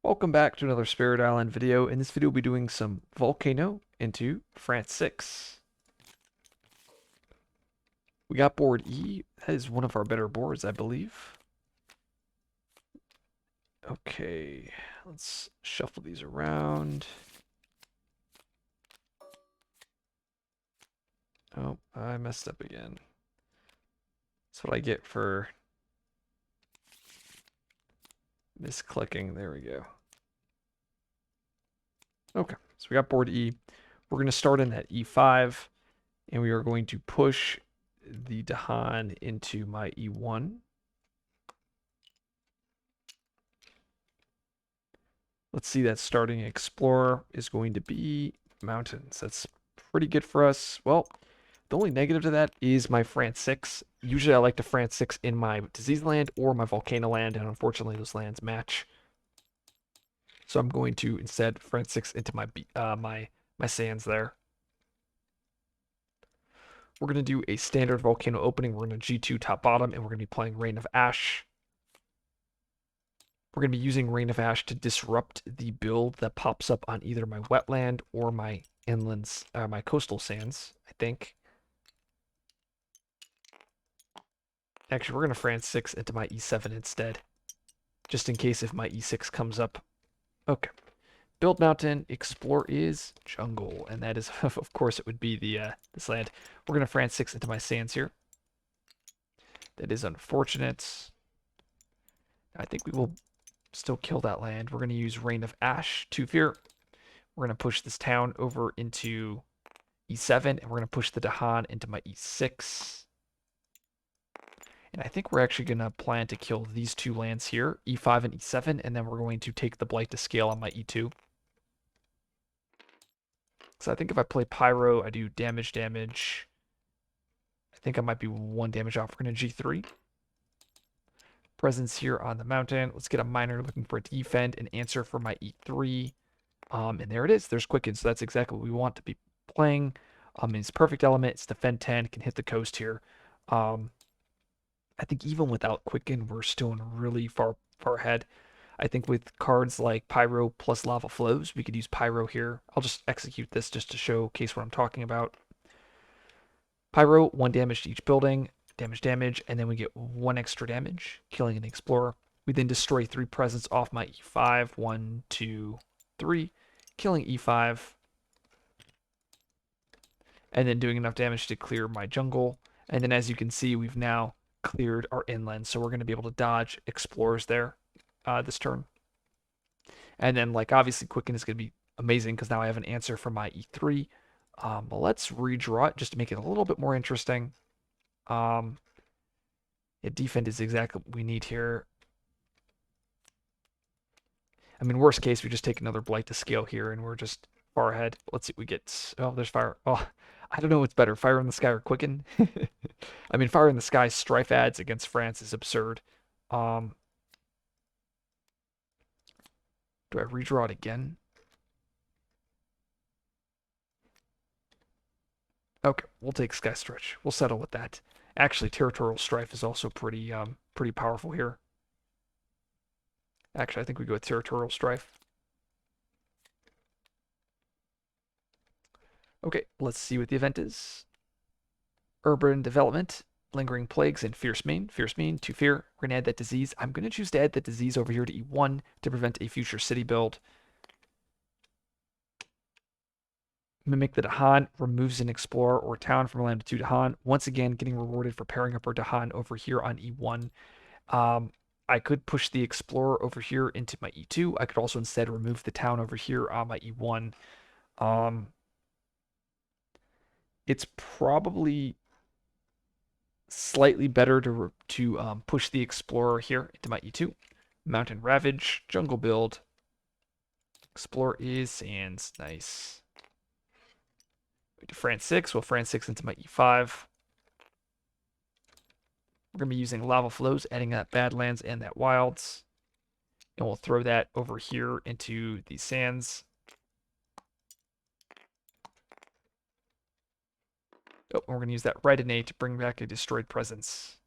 Welcome back to another Spirit Island video. In this video, we'll be doing some Volcano into France 6. We got board E. That is one of our better boards, I believe. Okay, let's shuffle these around. Oh, I messed up again. That's what I get for misclicking. There we go. Okay, so we got board E. We're going to start in at E5, and we are going to push the Dahan into my E1. Let's see, that starting explorer is going to be mountains. That's pretty good for us. Well, the only negative to that is my France 6. Usually I like to France 6 in my disease land or my volcano land, and unfortunately those lands match. So I'm going to instead France 6 into my sands there. We're going to do a standard volcano opening. We're going to G2 top bottom, and we're going to be playing Rain of Ash. We're going to be using Rain of Ash to disrupt the build that pops up on either my wetland or my inlands, my coastal sands, I think. Actually, we're going to France 6 into my E7 instead, just in case if my E6 comes up. Okay. Build mountain, explore is jungle, and that is, of course, it would be this land. We're going to France 6 into my sands here. That is unfortunate. I think we will still kill that land. We're going to use Rain of Ash, 2 fear. We're going to push this town over into E7, and we're going to push the Dahan into my E6. And I think we're actually going to plan to kill these 2 lands here, E5 and E7, and then we're going to take the Blight to scale on my E2. So I think if I play Pyro, I do damage. I think I might be 1 damage off. We're going to G3. Presence here on the mountain. Let's get a miner looking for a defend, an answer for my E3. And there it is. There's Quicken, so that's exactly what we want to be playing. It's perfect element. It's defend 10, can hit the coast here. I think even without Quicken, we're still in really far ahead. I think with cards like Pyro plus Lava Flows, we could use Pyro here. I'll just execute this just to showcase what I'm talking about. Pyro, 1 damage to each building, damage, and then we get 1 extra damage, killing an Explorer. We then destroy 3 presents off my E5, 1, 2, 3, killing E5, and then doing enough damage to clear my jungle. And then as you can see, we've now cleared our inland, so we're going to be able to dodge Explorers there this turn. And then, like, obviously, Quicken is going to be amazing because now I have an answer for my E3. But let's redraw it just to make it a little bit more interesting. Yeah, defend is exactly what we need here. I mean, worst case, we just take another Blight to scale here, and we're just far ahead. Let's see what we get. Oh, there's fire. Oh, I don't know what's better, Fire in the Sky or Quicken. I mean, Fire in the Sky strife adds against France is absurd. Do I redraw it again? Okay, we'll take Sky Stretch. We'll settle with that. Actually, Territorial Strife is also pretty powerful here. Actually, I think we go with Territorial Strife. Okay, let's see what the event is. Urban Development, Lingering Plagues, and Fierce Mane. Fierce Mane, 2 fear. We're going to add that disease. I'm going to choose to add that disease over here to E1 to prevent a future city build. Mimic the Dahan, removes an explorer or town from land to Dahan. Once again, getting rewarded for pairing up our Dahan over here on E1. I could push the explorer over here into my E2. I could also instead remove the town over here on my E1. It's probably slightly better to push the explorer here into my E2. Mountain Ravage, jungle build. Explorer is sands, nice. To France 6, we'll France 6 into my E5. We're going to be using Lava Flows, adding that Badlands and that Wilds. And we'll throw that over here into the sands. Oh, and we're going to use that Red Innate to bring back a destroyed presence.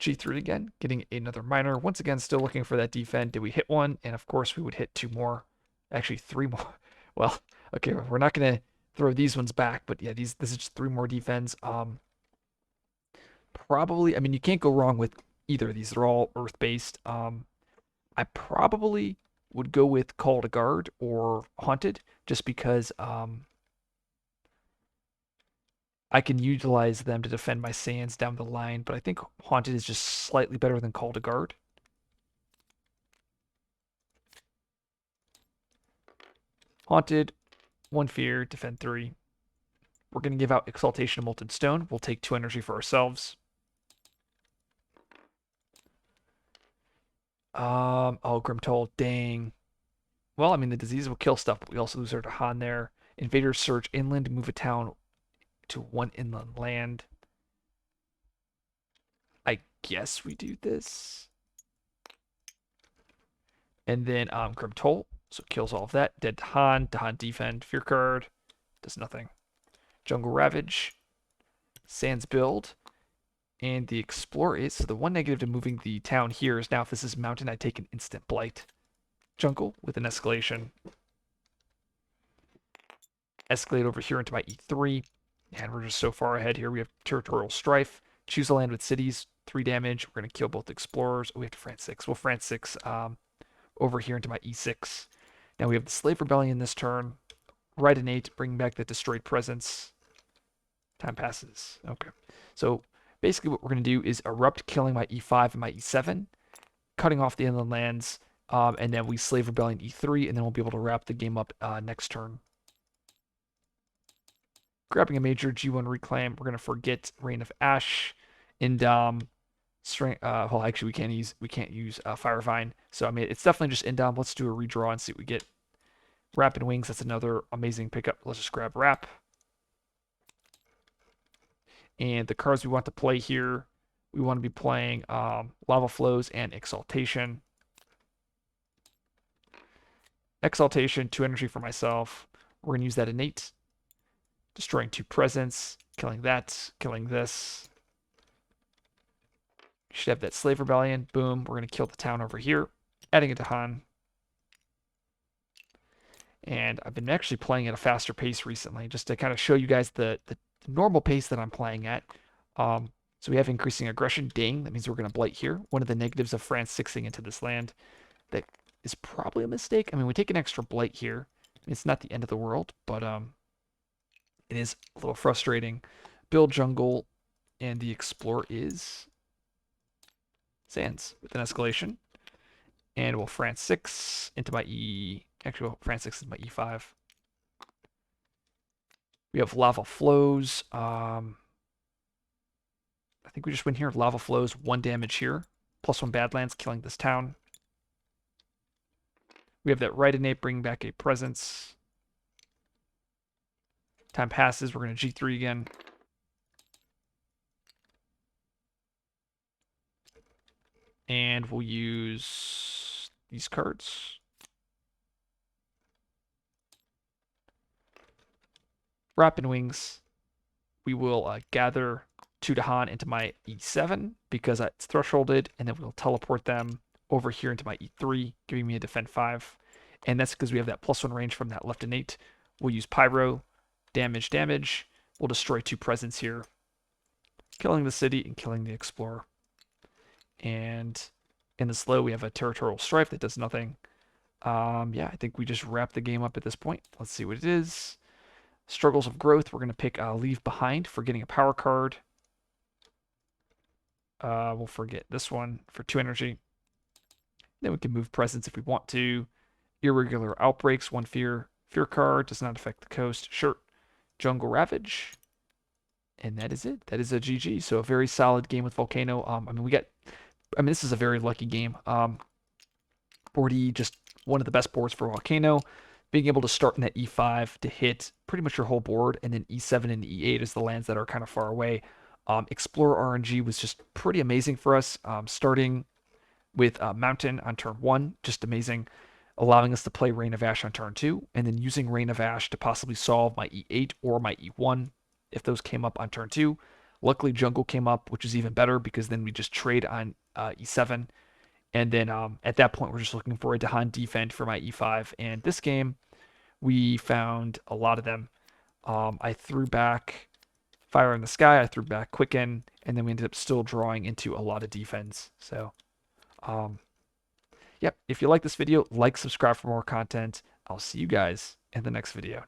G3 again, getting another miner. Once again, still looking for that defend. Did we hit one? And of course, we would hit two more. Actually, three more. Well, okay, we're not going to throw these ones back, but yeah, this is just three more defense. Probably, I mean, you can't go wrong with either of these. They're all earth-based. I probably would go with Call to Guard or Haunted, just because I can utilize them to defend my sands down the line, but I think Haunted is just slightly better than Call to Guard. Haunted, 1 fear, defend 3. We're going to give out Exaltation of Molten Stone. We'll take 2 energy for ourselves. Oh, Grimtoll, dang. Well, I mean, the disease will kill stuff, but we also lose our Dahan there. Invaders surge inland, move a town to 1 inland land. I guess we do this. And then Grimtoll, so kills all of that. Dead Dahan, Dahan defend, fear card, does nothing. Jungle Ravage, Sands build, and the Explorer is, so the one negative to moving the town here is now if this is mountain, I take an instant blight. Jungle with an escalation. Escalate over here into my E3, and we're just so far ahead here. We have Territorial Strife. Choose a land with cities, 3 damage. We're going to kill both Explorers. Oh, we have to France 6. We'll France 6 over here into my E6. Now we have the Slave Rebellion this turn. Right an 8, bringing back the Destroyed Presence. Time passes. Okay. So basically what we're going to do is erupt, killing my E5 and my E7, cutting off the inland lands, and then we Slave Rebellion E3, and then we'll be able to wrap the game up next turn. Grabbing a major G1 reclaim. We're going to forget Rain of Ash, Indom, well, actually we can't use Firevine. So I mean it's definitely just Indom. Let's do a redraw and see what we get. Rapid Wings, that's another amazing pickup. Let's just grab Wrap. And the cards we want to play here, we want to be playing Lava Flows and Exaltation. Exaltation, 2 energy for myself. We're going to use that innate. Destroying 2 presence, killing that, killing this. Should have that Slave Rebellion. Boom, we're going to kill the town over here. Adding it to Han. And I've been actually playing at a faster pace recently, just to kind of show you guys the normal pace that I'm playing at. So we have increasing aggression. Dang, that means we're going to blight here. One of the negatives of France 6ing into this land. That is probably a mistake. I mean, we take an extra blight here. I mean, it's not the end of the world, but it is a little frustrating. Build jungle, and the Explorer is Sands with an escalation. And we'll France 6 into my E. Actually, well, France 6 is my E5. We have Lava Flows. I think we just win here. Lava Flows, 1 damage here. +1 Badlands, killing this town. We have that Right Innate, bringing back a presence. Time passes. We're going to G3 again. And we'll use these cards. Rapid Wings. We will gather 2 Dahan into my E7 because it's thresholded, and then we'll teleport them over here into my E3, giving me a defend 5. And that's because we have that +1 range from that left innate. We'll use Pyro, damage, damage. We'll destroy 2 presence here, killing the city and killing the Explorer. And in the slow, we have a Territorial Strife that does nothing. Yeah, I think we just wrap the game up at this point. Let's see what it is. Struggles of Growth. We're going to pick Leave Behind for getting a power card. We'll forget this one for 2 energy. Then we can move presence if we want to. Irregular Outbreaks, 1 fear. Fear card does not affect the coast. Sure. Jungle Ravage. And that is it. That is a GG. So a very solid game with Volcano. This is a very lucky game. Board E, just one of the best boards for Volcano. Being able to start in that E5 to hit pretty much your whole board, and then E7 and E8 is the lands that are kind of far away. Explorer RNG was just pretty amazing for us. Starting with Mountain on turn 1, just amazing. Allowing us to play Rain of Ash on turn 2, and then using Rain of Ash to possibly solve my E8 or my E1 if those came up on turn 2. Luckily, jungle came up, which is even better because then we just trade on e7. And then at that point, we're just looking for a Dahan defend for my e5. And this game, we found a lot of them. I threw back Fire in the Sky, I threw back Quicken, and then we ended up still drawing into a lot of defense. So, yep, if you like this video, like, subscribe for more content. I'll see you guys in the next video.